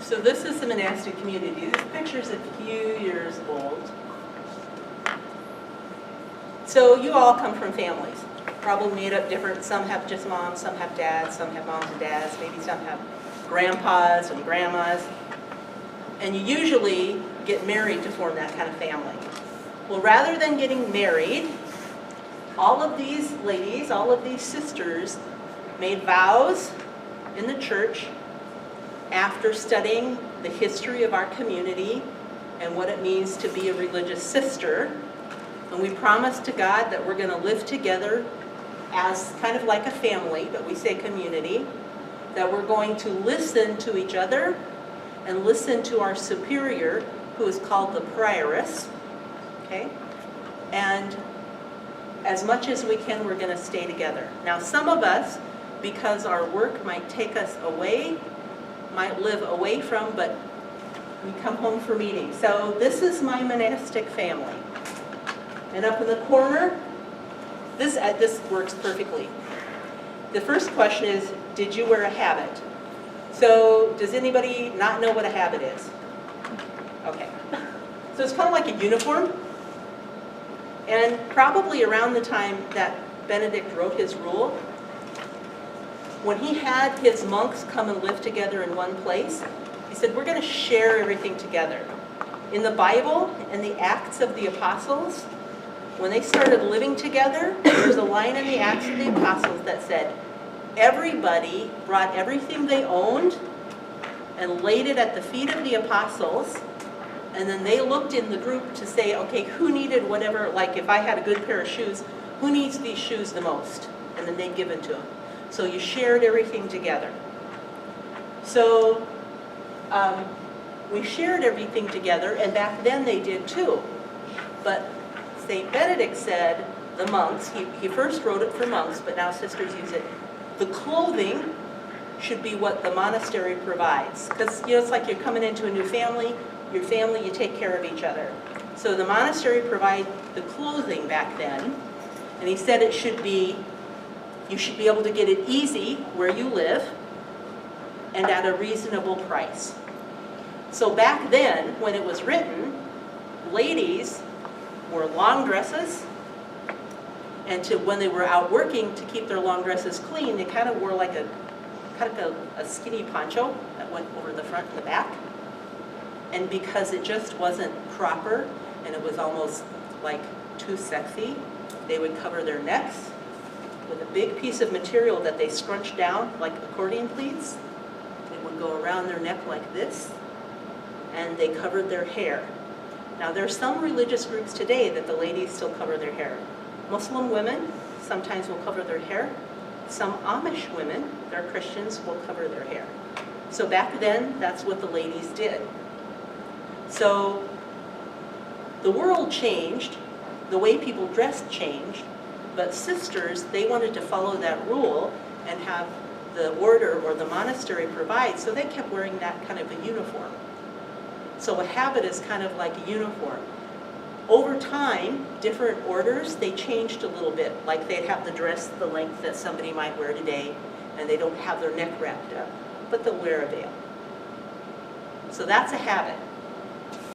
So this is the monastic community. This picture's a few years old. So you all come from families, probably made up different. Some have just moms, some have dads, some have moms and dads, maybe some have grandpas and grandmas. And you usually get married to form that kind of family. Well, rather than getting married, all of these ladies, all of these sisters made vows in the church after studying the history of our community and what it means to be a religious sister. And we promised to God that we're going to live together as kind of like a family, but we say community, that we're going to listen to each other and listen to our superior, who is called the prioress, okay? And as much as we can, we're going to stay together. Now, some of us, because our work might take us away, might live away from, but we come home for meetings. So this is my monastic family. And up in the corner, this works perfectly. The first question is, did you wear a habit? So does anybody not know what a habit is? Okay. So it's kind of like a uniform. And probably around the time that Benedict wrote his rule, when he had his monks come and live together in one place, he said, we're going to share everything together. In the Bible and the Acts of the Apostles, when they started living together, there's a line in the Acts of the Apostles that said, everybody brought everything they owned and laid it at the feet of the apostles, and then they looked in the group to say, okay, who needed whatever, like if I had a good pair of shoes, who needs these shoes the most? And then they'd give it to them. So you shared everything together. So we shared everything together, and back then they did too. But St. Benedict said, the monks, he first wrote it for monks, but now sisters use it, the clothing should be what the monastery provides. Because it's like you're coming into a new family, your family, you take care of each other. So the monastery provided the clothing back then, and he said it should be, you should be able to get it easy where you live and at a reasonable price. So back then, when it was written, ladies wore long dresses, and when they were out working to keep their long dresses clean, they kind of wore like a skinny poncho that went over the front and the back. And because it just wasn't proper and it was almost like too sexy, they would cover their necks with a big piece of material that they scrunched down like accordion pleats. It would go around their neck like this, and they covered their hair. Now there are some religious groups today that the ladies still cover their hair. Muslim women sometimes will cover their hair. Some Amish women, they're Christians, will cover their hair. So back then, that's what the ladies did. So the world changed, the way people dressed changed, but sisters, they wanted to follow that rule and have the order or the monastery provide, so they kept wearing that kind of a uniform. So a habit is kind of like a uniform. Over time, different orders, they changed a little bit. Like they'd have the dress the length that somebody might wear today, and they don't have their neck wrapped up, but they'll wear a veil. So that's a habit.